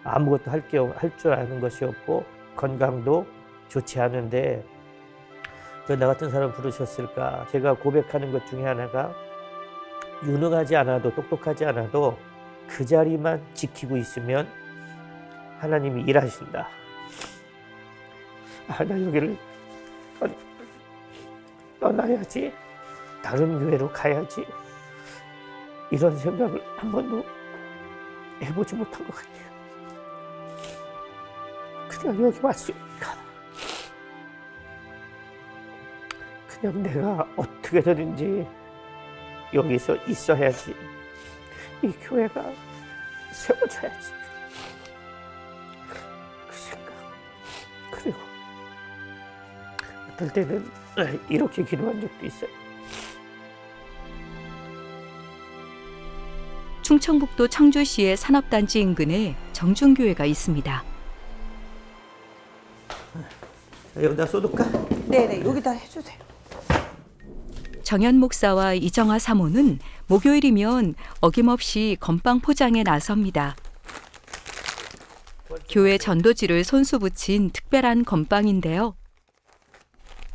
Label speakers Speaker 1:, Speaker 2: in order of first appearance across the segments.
Speaker 1: 아무것도 할 줄 아는 것이 없고 건강도 좋지 않은데 왜 나 같은 사람 부르셨을까? 제가 고백하는 것 중에 하나가 유능하지 않아도 똑똑하지 않아도 그 자리만 지키고 있으면 하나님이 일하신다. 나 여기를 떠나야지. 다른 교회로 가야지. 이런 생각을 한 번도 해보지 못한 것 같아요. 그냥 여기 왔으니까 그냥 내가 어떻게든지 여기서 있어야지. 이 교회가 세워져야지. 그 생각. 그리고 어떨 때는 이렇게 기도한 적도 있어요.
Speaker 2: 충청북도 청주시의 산업단지 인근에 정중교회가 있습니다.
Speaker 1: 여기다 쏟을까?
Speaker 3: 네네, 여기다 해주세요.
Speaker 2: 정현 목사와 이정아 사모는 목요일이면 어김없이 건빵 포장에 나섭니다. 교회 전도지를 손수 붙인 특별한 건빵인데요.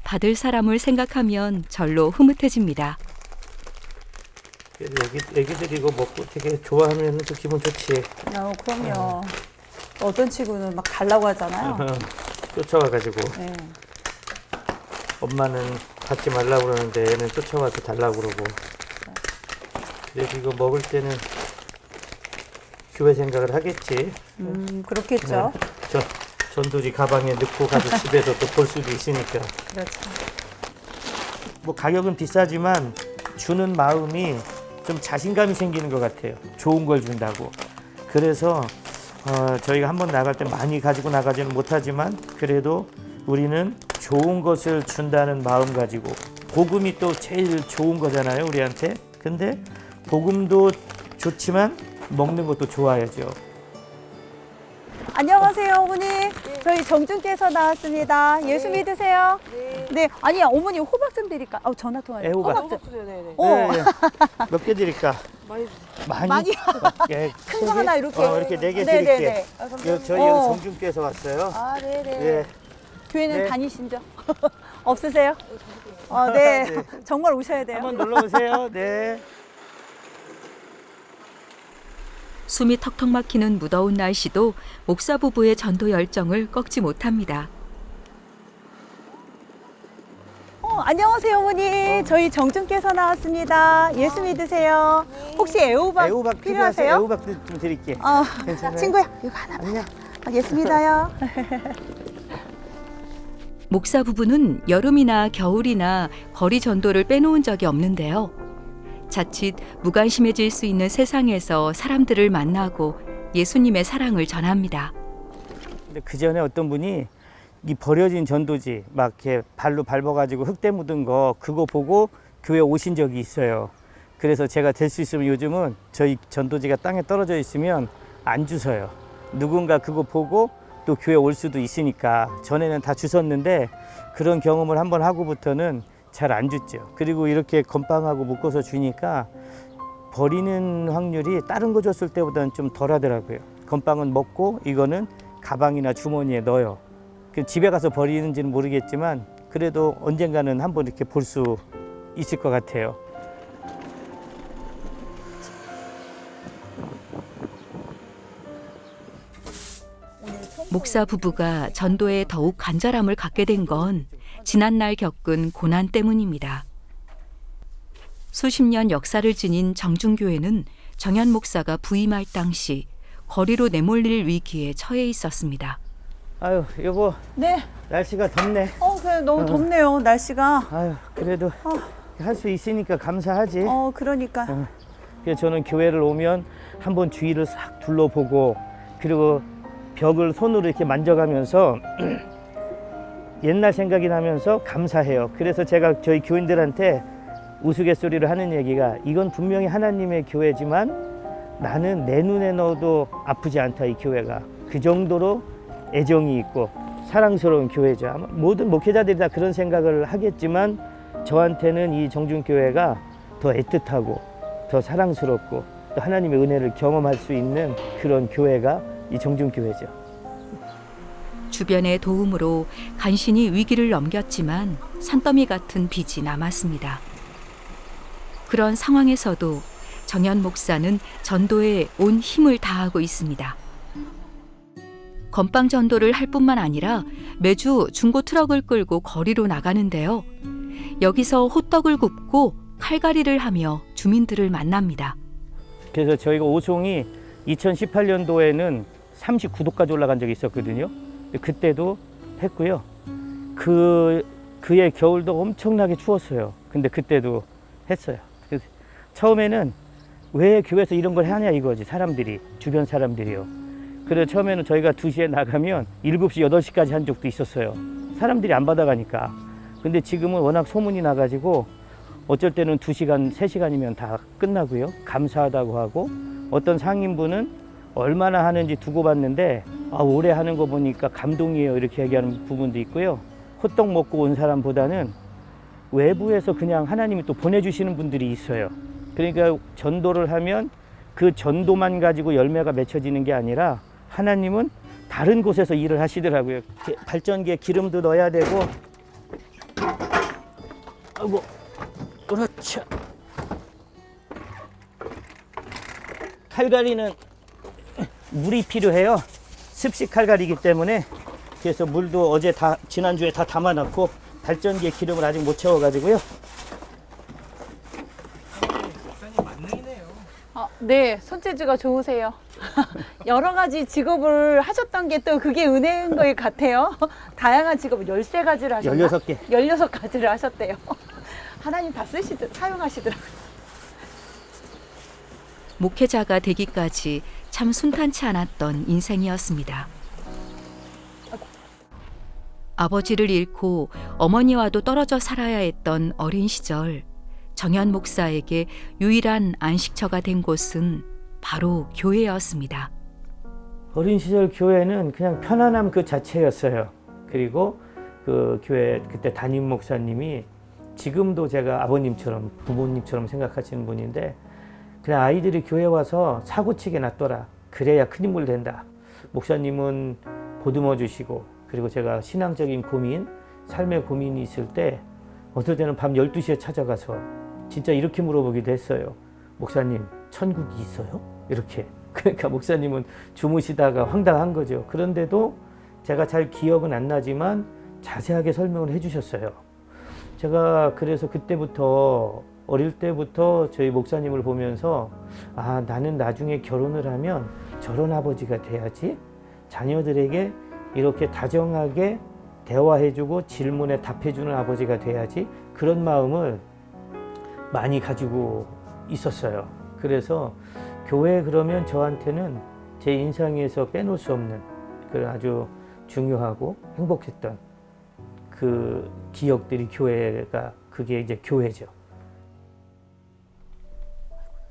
Speaker 2: 받을 사람을 생각하면 절로 흐뭇해집니다.
Speaker 1: 애기들이 이거 먹고 되게 좋아하면 또 기분 좋지.
Speaker 3: 그럼요. 어떤 친구는 막 달라고 하잖아요.
Speaker 1: 쫓아와가지고
Speaker 3: 네.
Speaker 1: 엄마는 받지 말라고 그러는데 애는 쫓아와서 달라고 그러고. 그래서 이거 먹을 때는 교회 생각을 하겠지.
Speaker 3: 그렇겠죠.
Speaker 1: 전도지 가방에 넣고 가서 집에서 또 볼 수도 있으니까.
Speaker 3: 그렇죠.
Speaker 1: 뭐 가격은 비싸지만 주는 마음이 좀 자신감이 생기는 것 같아요. 좋은 걸 준다고. 그래서 저희가 한번 나갈 때 많이 가지고 나가지는 못하지만 그래도 우리는 좋은 것을 준다는 마음 가지고, 복음이 또 제일 좋은 거잖아요, 우리한테. 근데 복음도 좋지만 먹는 것도 좋아야죠.
Speaker 3: 안녕하세요, 어머니. 저희 정준께서 나왔습니다. 예수 믿으세요? 네. 아니, 어머니 호박 좀 드릴까? 전화 통화요.
Speaker 1: 애호박.
Speaker 3: 호박 좀.
Speaker 4: 네네.
Speaker 1: 네. 몇 개 드릴까?
Speaker 4: 많이
Speaker 1: 많이?
Speaker 3: 많이.
Speaker 1: 예,
Speaker 3: 큰 거 하나 이렇게.
Speaker 1: 이렇게 4개
Speaker 3: 네네네.
Speaker 1: 드릴게.
Speaker 4: 아, 감사합니다.
Speaker 1: 저희 여기 정준께서 왔어요.
Speaker 4: 아, 네네.
Speaker 1: 예.
Speaker 3: 교회는
Speaker 1: 네.
Speaker 3: 다니신 적 없으세요? 네.
Speaker 1: 네.
Speaker 3: 정말 오셔야 돼요.
Speaker 1: 한번 놀러 오세요. 네.
Speaker 2: 숨이 턱턱 막히는 무더운 날씨도 목사 부부의 전도 열정을 꺾지 못합니다.
Speaker 3: 안녕하세요, 어머니. 저희 정준께서 나왔습니다. 예수 믿으세요? 혹시 애호박,
Speaker 1: 애호박
Speaker 3: 필요하세요?
Speaker 1: 애호박 좀 드릴게. 괜찮아요?
Speaker 3: 친구야, 이거 하나 봐.
Speaker 1: 아니야.
Speaker 3: 예수 믿어요.
Speaker 2: 목사 부부는 여름이나 겨울이나 거리 전도를 빼놓은 적이 없는데요. 자칫 무관심해질 수 있는 세상에서 사람들을 만나고 예수님의 사랑을 전합니다.
Speaker 1: 근데 그 전에 어떤 분이 이 버려진 전도지 막 이렇게 발로 밟아가지고 흙대 묻은 거 그거 보고 교회 오신 적이 있어요. 그래서 제가 될 수 있으면 요즘은 저희 전도지가 땅에 떨어져 있으면 안 주워요. 누군가 그거 보고 또 교회 올 수도 있으니까. 전에는 다 주웠는데 그런 경험을 한번 하고부터는 잘 안 줬죠. 그리고 이렇게 건빵하고 묶어서 주니까 버리는 확률이 다른 거 줬을 때보다는 좀 덜 하더라고요. 건빵은 먹고 이거는 가방이나 주머니에 넣어요. 집에 가서 버리는지는 모르겠지만 그래도 언젠가는 한번 이렇게 볼 수 있을 것 같아요.
Speaker 2: 목사 부부가 전도에 더욱 간절함을 갖게 된 건 지난날 겪은 고난 때문입니다. 수십 년 역사를 지닌 정중교회는 정현 목사가 부임할 당시 거리로 내몰릴 위기에 처해 있었습니다.
Speaker 1: 아유, 여보,
Speaker 3: 네.
Speaker 1: 날씨가 덥네.
Speaker 3: 그래, 너무 덥네요, 날씨가.
Speaker 1: 아유, 그래도 할 수 있으니까 감사하지.
Speaker 3: 그러니까.
Speaker 1: 그래서 저는 교회를 오면 한번 주위를 싹 둘러보고, 그리고 벽을 손으로 이렇게 만져가면서 옛날 생각이 나면서 감사해요. 그래서 제가 저희 교인들한테 우스갯소리를 하는 얘기가, 이건 분명히 하나님의 교회지만 나는 내 눈에 넣어도 아프지 않다, 이 교회가. 그 정도로 애정이 있고 사랑스러운 교회죠. 아마 모든 목회자들이 다 그런 생각을 하겠지만 저한테는 이 정준교회가 더 애틋하고 더 사랑스럽고 또 하나님의 은혜를 경험할 수 있는 그런 교회가 이 정중교회죠.
Speaker 2: 주변의 도움으로 간신히 위기를 넘겼지만 산더미 같은 빚이 남았습니다. 그런 상황에서도 정현 목사는 전도에 온 힘을 다하고 있습니다. 건빵 전도를 할 뿐만 아니라 매주 중고 트럭을 끌고 거리로 나가는데요. 여기서 호떡을 굽고 칼갈이를 하며 주민들을 만납니다.
Speaker 1: 그래서 저희가 오송이 2018년도에는 39도까지 올라간 적이 있었거든요. 그때도 했고요. 그의 겨울도 엄청나게 추웠어요. 근데 그때도 했어요. 그래서 처음에는 왜 교회에서 이런 걸 하냐 이거지, 사람들이, 주변 사람들이요. 그래서 처음에는 저희가 2시에 나가면 7시, 8시까지 한 적도 있었어요. 사람들이 안 받아가니까. 근데 지금은 워낙 소문이 나가지고 어쩔 때는 2시간, 3시간이면 다 끝나고요. 감사하다고 하고, 어떤 상인분은 얼마나 하는지 두고 봤는데 오래 하는 거 보니까 감동이에요, 이렇게 얘기하는 부분도 있고요. 호떡 먹고 온 사람보다는 외부에서 그냥 하나님이 또 보내주시는 분들이 있어요. 그러니까 전도를 하면 그 전도만 가지고 열매가 맺혀지는 게 아니라 하나님은 다른 곳에서 일을 하시더라고요. 발전기에 기름도 넣어야 되고, 아이고, 그렇죠. 칼갈이는 물이 필요해요. 습식 칼갈이기 때문에. 그래서 물도 지난주에 다 담아놨고, 발전기에 기름을 아직 못 채워가지고요.
Speaker 3: 네, 손재주가 좋으세요. 여러 가지 직업을 하셨던 게 또 그게 은혜인 것 같아요. 다양한 직업을 13가지를 하셨나?
Speaker 1: 16개.
Speaker 3: 16가지를 하셨대요. 하나님 다 사용하시더라고요.
Speaker 2: 목회자가 되기까지 참 순탄치 않았던 인생이었습니다. 아버지를 잃고 어머니와도 떨어져 살아야 했던 어린 시절, 정현 목사에게 유일한 안식처가 된 곳은 바로 교회였습니다.
Speaker 1: 어린 시절 교회는 그냥 편안함 그 자체였어요. 그리고 그 교회 그때 담임 목사님이 지금도 제가 아버님처럼, 부모님처럼 생각하시는 분인데, 그냥 아이들이 교회 와서 사고치게 놔둬라. 그래야 큰 인물 된다. 목사님은 보듬어 주시고, 그리고 제가 신앙적인 고민, 삶의 고민이 있을 때 어떨 때는 밤 12시에 찾아가서 진짜 이렇게 물어보기도 했어요. 목사님, 천국이 있어요? 이렇게. 그러니까 목사님은 주무시다가 황당한 거죠. 그런데도 제가 잘 기억은 안 나지만 자세하게 설명을 해주셨어요. 제가 그래서 그때부터, 어릴 때부터 저희 목사님을 보면서 나는 나중에 결혼을 하면 저런 아버지가 돼야지, 자녀들에게 이렇게 다정하게 대화해주고 질문에 답해주는 아버지가 돼야지, 그런 마음을 많이 가지고 있었어요. 그래서 교회 그러면 저한테는 제 인생에서 빼놓을 수 없는 그런 아주 중요하고 행복했던 그 기억들이 그게 이제 교회죠.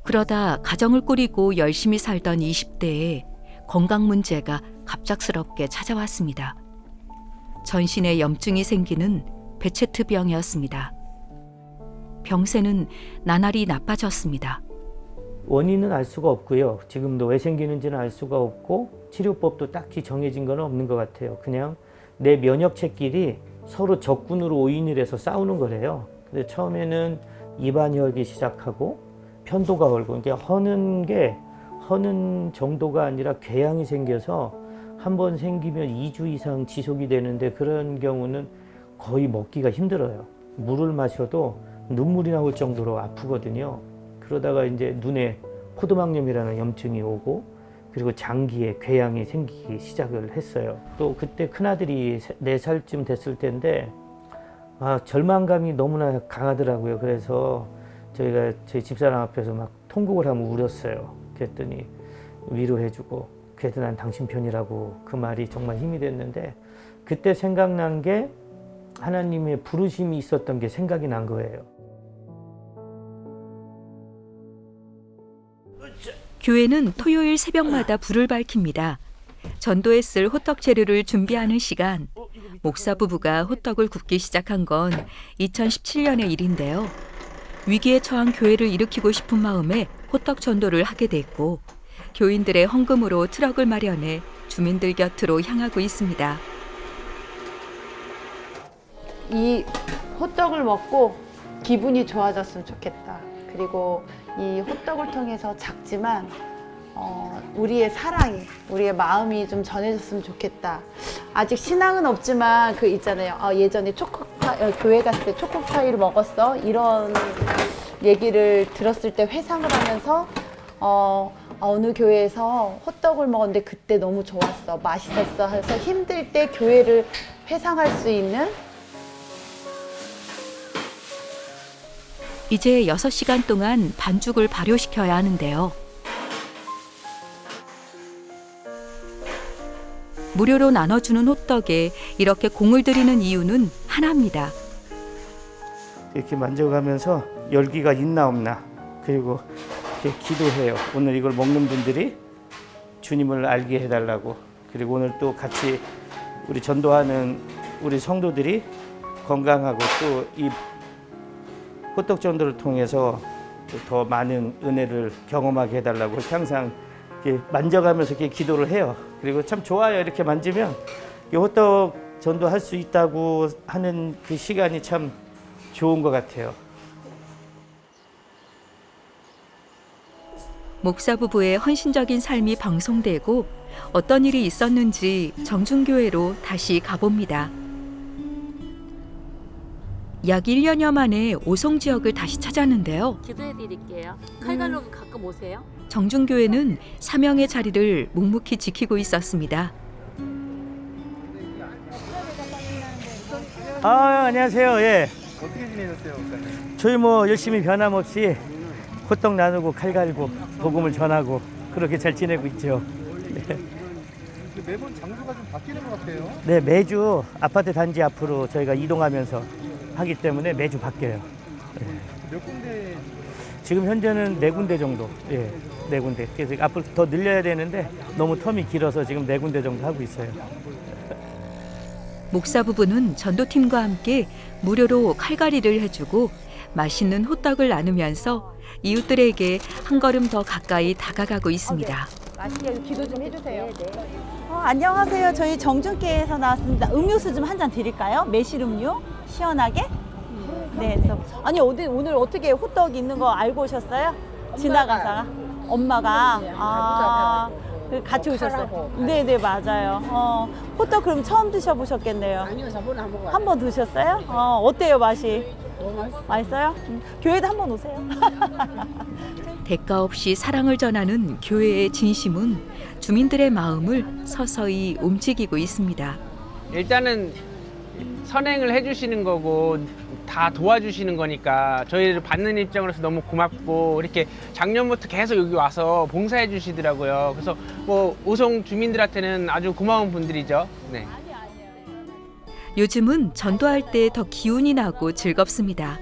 Speaker 2: 그러다 가정을 꾸리고 열심히 살던 20대에 건강 문제가 갑작스럽게 찾아왔습니다. 전신에 염증이 생기는 베체트병이었습니다. 병세는 나날이 나빠졌습니다.
Speaker 1: 원인은 알 수가 없고요. 지금도 왜 생기는지는 알 수가 없고, 치료법도 딱히 정해진 건 없는 것 같아요. 그냥 내 면역체끼리 서로 적군으로 오인을 해서 싸우는 거래요. 근데 처음에는 입안혈이 시작하고 편도가 얼고, 이게 허는 정도가 아니라 궤양이 생겨서 한 번 생기면 2주 이상 지속이 되는데, 그런 경우는 거의 먹기가 힘들어요. 물을 마셔도 눈물이 나올 정도로 아프거든요. 그러다가 이제 눈에 포도막염이라는 염증이 오고, 그리고 장기에 궤양이 생기기 시작을 했어요. 또 그때 큰아들이 4살쯤 됐을 때인데 절망감이 너무나 강하더라고요. 그래서 저희가 저희 집사람 앞에서 막 통곡을 하며 울었어요. 그랬더니 위로해주고, 그래도 난 당신 편이라고, 그 말이 정말 힘이 됐는데, 그때 생각난 게 하나님의 부르심이 있었던 게 생각이 난 거예요.
Speaker 2: 교회는 토요일 새벽마다 불을 밝힙니다. 전도에 쓸 호떡 재료를 준비하는 시간, 목사 부부가 호떡을 굽기 시작한 건 2017년의 일인데요. 위기에 처한 교회를 일으키고 싶은 마음에 호떡 전도를 하게 됐고, 교인들의 헌금으로 트럭을 마련해 주민들 곁으로 향하고 있습니다.
Speaker 3: 이 호떡을 먹고 기분이 좋아졌으면 좋겠다. 그리고 이 호떡을 통해서 작지만 우리의 사랑이, 우리의 마음이 좀 전해졌으면 좋겠다. 아직 신앙은 없지만 그 있잖아요. 예전에 교회 갔을 때 초코파이를 먹었어. 이런 얘기를 들었을 때 회상을 하면서 어느 교회에서 호떡을 먹었는데 그때 너무 좋았어. 맛있었어. 해서 힘들 때 교회를 회상할 수 있는
Speaker 2: 이제 6시간 동안 반죽을 발효시켜야 하는데요. 무료로 나눠주는 호떡에 이렇게 공을 들이는 이유는 하나입니다.
Speaker 1: 이렇게 만져가면서 열기가 있나 없나, 그리고 이렇게 기도해요. 오늘 이걸 먹는 분들이 주님을 알게 해달라고, 그리고 오늘 또 같이 우리 전도하는 우리 성도들이 건강하고 또 이 호떡 전도를 통해서 더 많은 은혜를 경험하게 해달라고 항상 이렇게 만져가면서 이렇게 기도를 해요. 그리고 참 좋아요. 이렇게 만지면 이 호떡 전도할 수 있다고 하는 그 시간이 참 좋은 것 같아요.
Speaker 2: 목사 부부의 헌신적인 삶이 방송되고 어떤 일이 있었는지 정중교회로 다시 가봅니다. 약 1년여 만에 오송 지역을 다시 찾았는데요.
Speaker 4: 기도해 드릴게요. 칼갈로 가끔 오세요.
Speaker 2: 정중교회는 사명의 자리를 묵묵히 지키고 있었습니다.
Speaker 1: 안녕하세요. 예.
Speaker 5: 어떻게 지내셨어요, 목사님?
Speaker 1: 저희 뭐 열심히 변함없이 호떡 나누고 칼 갈고 복음을 전하고 그렇게 잘 지내고 있죠.
Speaker 5: 매번 장소가 좀 바뀌는 것 같아요.
Speaker 1: 네, 매주 아파트 단지 앞으로 저희가 이동하면서 하기 때문에 매주 바뀌어요.
Speaker 5: 몇 군데?
Speaker 1: 지금 현재는 4군데 정도. 예, 4군데. 그래서 앞으로 더 늘려야 되는데 너무 텀이 길어서 지금 4군데 정도 하고 있어요.
Speaker 2: 목사 부부는 전도팀과 함께 무료로 칼갈이를 해주고 맛있는 호떡을 나누면서 이웃들에게 한 걸음 더 가까이 다가가고 있습니다.
Speaker 3: 맛있게 기도 좀 해주세요. 안녕하세요. 저희 정중교회에서 나왔습니다. 음료수 좀 한 잔 드릴까요? 매실 음료? 시원하게? 네. 그래서 아니 오늘 어떻게 호떡 있는 거 알고 오셨어요? 지나가다가 엄마가 같이 오셨어요. 네네 맞아요. 호떡 그럼 처음 드셔보셨겠네요.
Speaker 6: 아니요, 저번에 한번
Speaker 3: 한 번 드셨어요? 어때요 맛이?
Speaker 6: 너무 맛있어요.
Speaker 3: 맛있어요? 교회도 한 번 오세요.
Speaker 2: 대가 없이 사랑을 전하는 교회의 진심은 주민들의 마음을 서서히 움직이고 있습니다.
Speaker 7: 일단은 선행을 해주시는 거고 다 도와주시는 거니까 저희를 받는 입장으로서 너무 고맙고 이렇게 작년부터 계속 여기 와서 봉사해 주시더라고요. 그래서 뭐 오송 주민들한테는 아주 고마운 분들이죠. 네.
Speaker 2: 요즘은 전도할 때 더 기운이 나고 즐겁습니다.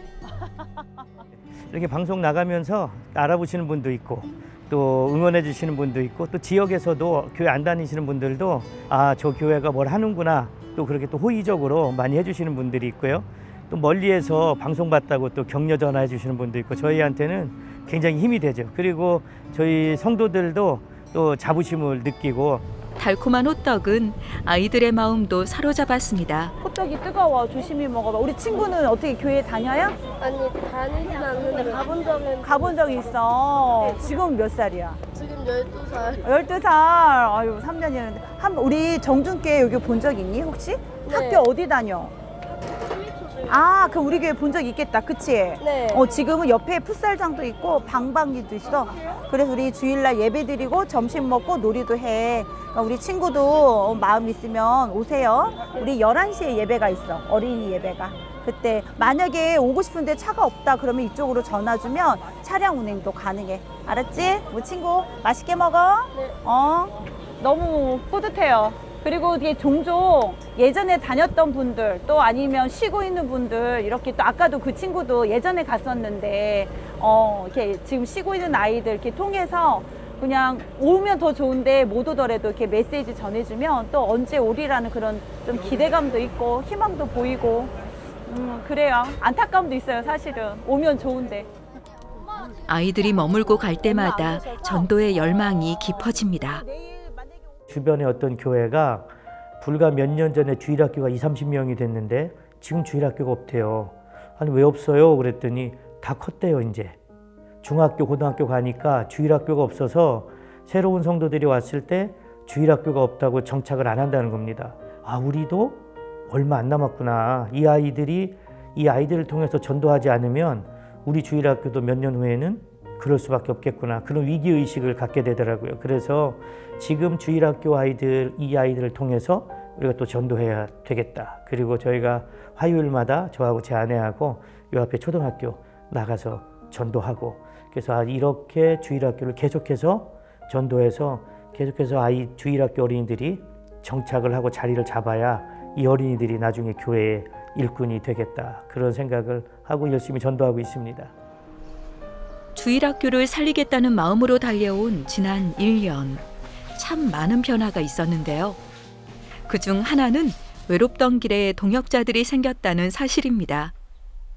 Speaker 1: 이렇게 방송 나가면서 알아보시는 분도 있고 또 응원해 주시는 분도 있고 또 지역에서도 교회 안 다니시는 분들도 저 교회가 뭘 하는구나 또 그렇게 또 호의적으로 많이 해주시는 분들이 있고요. 또 멀리에서 방송 봤다고 또 격려 전화해 주시는 분도 있고 저희한테는 굉장히 힘이 되죠. 그리고 저희 성도들도 또 자부심을 느끼고
Speaker 2: 달콤한 호떡은 아이들의 마음도 사로잡았습니다.
Speaker 3: 호떡이 뜨거워. 조심히 먹어봐. 우리 친구는 어떻게 교회 다녀요?
Speaker 8: 아니 다니진 않는데
Speaker 3: 가본 적 있어. 지금 몇 살이야?
Speaker 8: 지금 12살.
Speaker 3: 12살. 아유, 3년이었는데. 우리 정준께 여기 본 적 있니, 혹시?
Speaker 8: 네.
Speaker 3: 학교 어디 다녀? 그럼 우리 교회 본 적 있겠다. 그치?
Speaker 8: 네.
Speaker 3: 지금은 옆에 풋살장도 있고 방방이도 있어. 그래서 우리 주일날 예배 드리고 점심 먹고 놀이도 해. 그러니까 우리 친구도 마음 있으면 오세요. 우리 11시에 예배가 있어. 어린이 예배가. 그때 만약에 오고 싶은데 차가 없다 그러면 이쪽으로 전화 주면 차량 운행도 가능해. 알았지? 우리 친구 맛있게 먹어.
Speaker 8: 네.
Speaker 3: 너무 뿌듯해요. 그리고 이게 종종 예전에 다녔던 분들 또 아니면 쉬고 있는 분들 이렇게 또 아까도 그 친구도 예전에 갔었는데 이렇게 지금 쉬고 있는 아이들 이렇게 통해서 그냥 오면 더 좋은데 못 오더라도 이렇게 메시지 전해주면 또 언제 오리라는 그런 좀 기대감도 있고 희망도 보이고 그래요. 안타까움도 있어요. 사실은 오면 좋은데.
Speaker 2: 아이들이 머물고 갈 때마다 전도의 열망이 깊어집니다.
Speaker 1: 주변에 어떤 교회가 불과 몇 년 전에 주일학교가 20-30명이 됐는데 지금 주일학교가 없대요. 아니 왜 없어요? 그랬더니 다 컸대요. 이제 중학교 고등학교 가니까 주일학교가 없어서 새로운 성도들이 왔을 때 주일학교가 없다고 정착을 안 한다는 겁니다. 아, 우리도 얼마 안 남았구나. 이 아이들을 통해서 전도하지 않으면 우리 주일학교도 몇 년 후에는 그럴 수밖에 없겠구나. 그런 위기의식을 갖게 되더라고요. 그래서 지금 주일학교 이 아이들을 통해서 우리가 또 전도해야 되겠다. 그리고 저희가 화요일마다 저하고 제 아내하고 요 앞에 초등학교 나가서 전도하고, 그래서 이렇게 주일학교를 계속해서 전도해서 계속해서 주일학교 어린이들이 정착을 하고 자리를 잡아야 이 어린이들이 나중에 교회의 일꾼이 되겠다. 그런 생각을 하고 열심히 전도하고 있습니다.
Speaker 2: 주일학교를 살리겠다는 마음으로 달려온 지난 1년. 참 많은 변화가 있었는데요. 그중 하나는 외롭던 길에 동역자들이 생겼다는 사실입니다.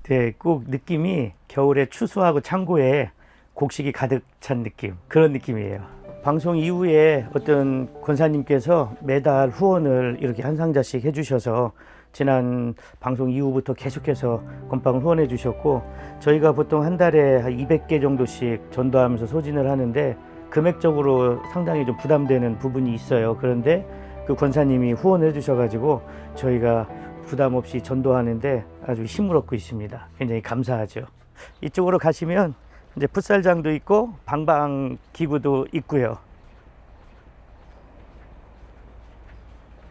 Speaker 1: 네, 꼭 느낌이 겨울에 추수하고 창고에 곡식이 가득 찬 느낌, 그런 느낌이에요. 방송 이후에 어떤 권사님께서 매달 후원을 이렇게 한 상자씩 해주셔서 지난 방송 이후부터 계속해서 건빵을 후원해 주셨고, 저희가 보통 한 달에 한 200개 정도씩 전도하면서 소진을 하는데 금액적으로 상당히 좀 부담되는 부분이 있어요. 그런데 그 권사님이 후원해 주셔가지고 저희가 부담 없이 전도하는데 아주 힘을 얻고 있습니다. 굉장히 감사하죠. 이쪽으로 가시면 이제 풋살장도 있고 방방 기구도 있고요.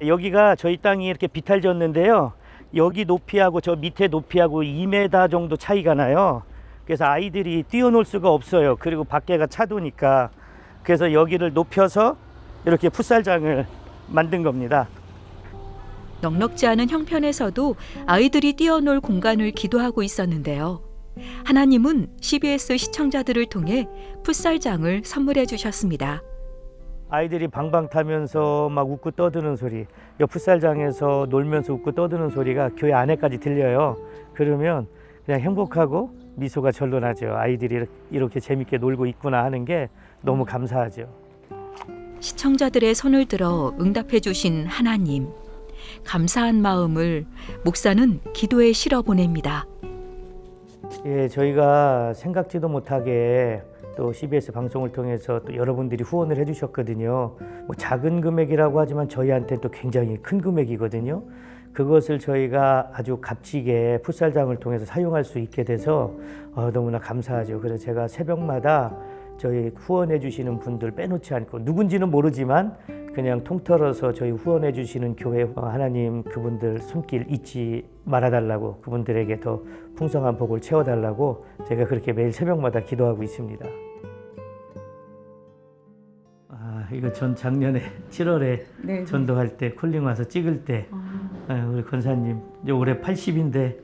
Speaker 1: 여기가 저희 땅이 이렇게 비탈졌는데요. 여기 높이하고 저 밑에 높이하고 2m 정도 차이가 나요. 그래서 아이들이 뛰어놀 수가 없어요. 그리고 밖에가 차도니까. 그래서 여기를 높여서 이렇게 풋살장을 만든 겁니다.
Speaker 2: 넉넉지 않은 형편에서도 아이들이 뛰어놀 공간을 기도하고 있었는데요. 하나님은 CBS 시청자들을 통해 풋살장을 선물해 주셨습니다.
Speaker 1: 아이들이 방방 타면서 막 웃고 떠드는 소리, 옆 풋살장에서 놀면서 웃고 떠드는 소리가 교회 안에까지 들려요. 그러면 그냥 행복하고 미소가 절로 나죠. 아이들이 이렇게 재밌게 놀고 있구나 하는 게 너무 감사하죠.
Speaker 2: 시청자들의 손을 들어 응답해 주신 하나님. 감사한 마음을 목사는 기도에 실어 보냅니다.
Speaker 1: 예, 저희가 생각지도 못하게 또 CBS 방송을 통해서 또 여러분들이 후원을 해주셨거든요. 뭐 작은 금액이라고 하지만 저희한테는 또 굉장히 큰 금액이거든요. 그것을 저희가 아주 값지게 풋살장을 통해서 사용할 수 있게 돼서 너무나 감사하죠. 그래서 제가 새벽마다 저희 후원해 주시는 분들 빼놓지 않고, 누군지는 모르지만 그냥 통틀어서 저희 후원해 주시는 교회 하나님 그분들 손길 잊지 말아달라고, 그분들에게 더 풍성한 복을 채워달라고 제가 그렇게 매일 새벽마다 기도하고 있습니다. 이거 전 작년에 7월에
Speaker 3: 네.
Speaker 1: 전도할 때 콜링 와서 찍을 때 우리 권사님 이제 올해 80인데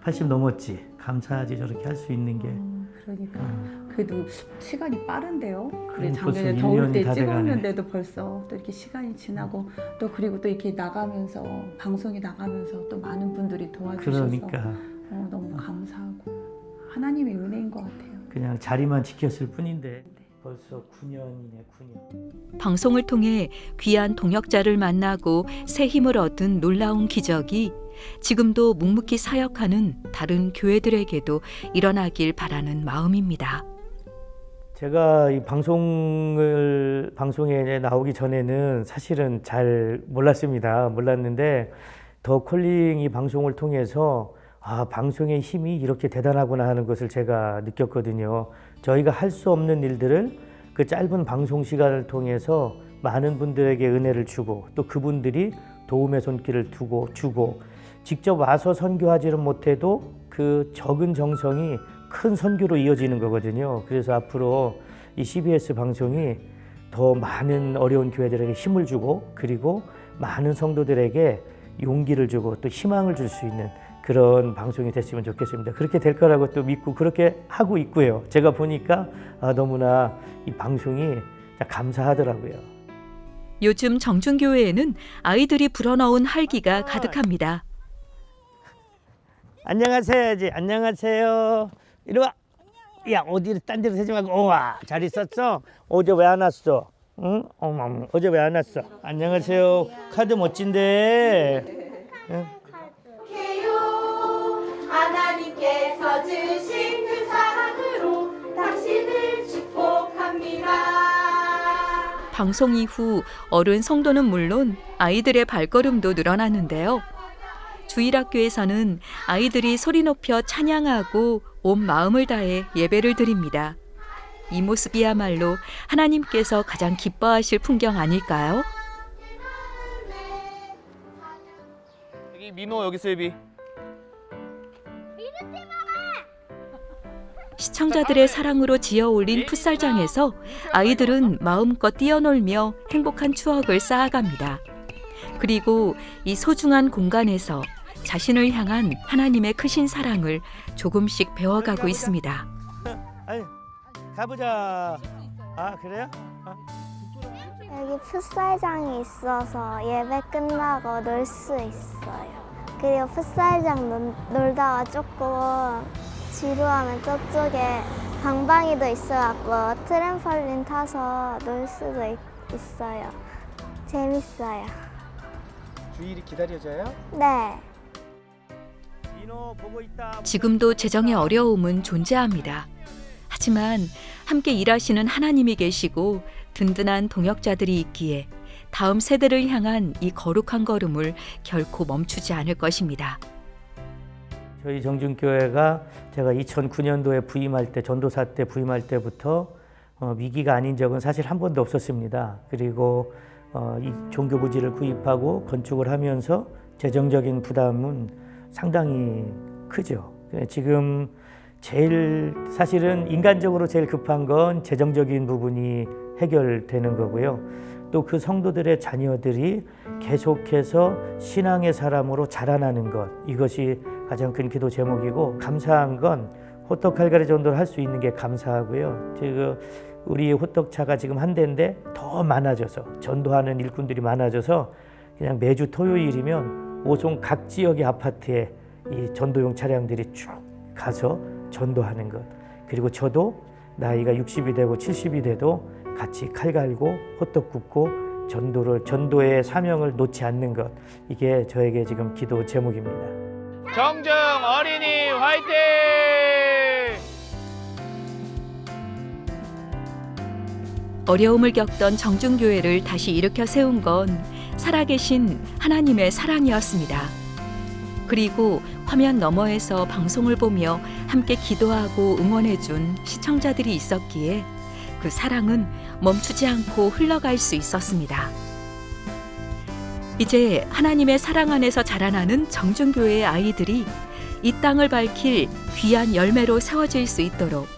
Speaker 1: 80 넘었지. 감사하지, 저렇게 할 수 있는 게.
Speaker 6: 그러니까 그래도 시간이 빠른데요. 그래
Speaker 1: 벌써
Speaker 6: 작년에
Speaker 1: 1년이
Speaker 6: 더울 때
Speaker 1: 다
Speaker 6: 찍었는데도 벌써 또 이렇게 시간이 지나고 또 그리고 또 이렇게 나가면서 방송이 나가면서 또 많은 분들이 도와주셔서
Speaker 1: 그러니까
Speaker 6: 너무 감사하고 하나님의 은혜인 것 같아요.
Speaker 1: 그냥 자리만 지켰을 뿐인데 벌써 9년이네, 9년.
Speaker 2: 방송을 통해 귀한 동역자를 만나고 새 힘을 얻은 놀라운 기적이 지금도 묵묵히 사역하는 다른 교회들에게도 일어나길 바라는 마음입니다.
Speaker 1: 제가 이 방송에 나오기 전에는 사실은 잘 몰랐는데 더 콜링 이 방송을 통해서 방송의 힘이 이렇게 대단하구나 하는 것을 제가 느꼈거든요. 저희가 할 수 없는 일들을 그 짧은 방송 시간을 통해서 많은 분들에게 은혜를 주고, 또 그분들이 도움의 손길을 주고 직접 와서 선교하지는 못해도 그 적은 정성이 큰 선교로 이어지는 거거든요. 그래서 앞으로 이 CBS 방송이 더 많은 어려운 교회들에게 힘을 주고, 그리고 많은 성도들에게 용기를 주고 또 희망을 줄 수 있는 그런 방송이 됐으면 좋겠습니다. 그렇게 될 거라고 또 믿고 그렇게 하고 있고요. 제가 보니까 너무나 이 방송이 감사하더라고요.
Speaker 2: 요즘 정중교회에는 아이들이 불어넣은 활기가 가득합니다.
Speaker 1: 안녕하세요지. 안녕하세요. 이리 와. 야, 어디를 딴 데로 세지 말고 와. 잘 있었어? 어제 왜 안 왔어? 응? 어머, 어제 왜 안 왔어? 안녕하세요. 카드 멋진데. 응?
Speaker 9: 하나님께서 주신 그 사랑으로 당신을 축복합니다.
Speaker 2: 방송 이후 어른 성도는 물론 아이들의 발걸음도 늘어났는데요. 주일학교에서는 아이들이 소리 높여 찬양하고 온 마음을 다해 예배를 드립니다. 이 모습이야말로 하나님께서 가장 기뻐하실 풍경 아닐까요?
Speaker 10: 여기 민호 여기 슬비.
Speaker 2: 시청자들의 사랑으로 지어 올린 풋살장에서 아이들은 마음껏 뛰어놀며 행복한 추억을 쌓아갑니다. 그리고 이 소중한 공간에서 자신을 향한 하나님의 크신 사랑을 조금씩 배워가고 있습니다.
Speaker 1: 아니, 가보자. 아, 그래요?
Speaker 8: 여기 풋살장이 있어서 예배 끝나고 놀 수 있어요. 그리고 풋살장 놀다가 조금 지루하면 저쪽에 방방이도 있어갖고 트램펄린 타서 놀 수도 있어요. 재밌어요.
Speaker 5: 주일이 기다려져요?
Speaker 8: 네.
Speaker 1: 민호 보고 있다.
Speaker 2: 지금도 재정의 어려움은 존재합니다. 하지만 함께 일하시는 하나님이 계시고 든든한 동역자들이 있기에 다음 세대를 향한 이 거룩한 걸음을 결코 멈추지 않을 것입니다.
Speaker 1: 저희 정준교회가 제가 2009년도에 부임할 때, 전도사 때 부임할 때부터 위기가 아닌 적은 사실 한 번도 없었습니다. 그리고 이 종교 부지를 구입하고 건축을 하면서 재정적인 부담은 상당히 크죠. 지금 제일 사실은 인간적으로 제일 급한 건 재정적인 부분이 해결되는 거고요. 또 그 성도들의 자녀들이 계속해서 신앙의 사람으로 자라나는 것, 이것이 가장 큰 기도 제목이고, 감사한 건 호떡 칼갈이 전도를 할 수 있는 게 감사하고요. 지금 우리 호떡차가 지금 한 대인데 더 많아져서, 전도하는 일꾼들이 많아져서 그냥 매주 토요일이면 오송 각 지역의 아파트에 이 전도용 차량들이 쭉 가서 전도하는 것. 그리고 저도 나이가 60이 되고 70이 돼도 같이 칼 갈고 호떡 굽고 전도의 사명을 놓지 않는 것. 이게 저에게 지금 기도 제목입니다.
Speaker 10: 정중 어린이 화이팅!
Speaker 2: 어려움을 겪던 정중교회를 다시 일으켜 세운 건 살아계신 하나님의 사랑이었습니다. 그리고 화면 너머에서 방송을 보며 함께 기도하고 응원해준 시청자들이 있었기에 그 사랑은 멈추지 않고 흘러갈 수 있었습니다. 이제 하나님의 사랑 안에서 자라나는 정중교회의 아이들이 이 땅을 밝힐 귀한 열매로 세워질 수 있도록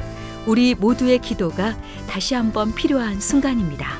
Speaker 2: 우리 모두의 기도가 다시 한번 필요한 순간입니다.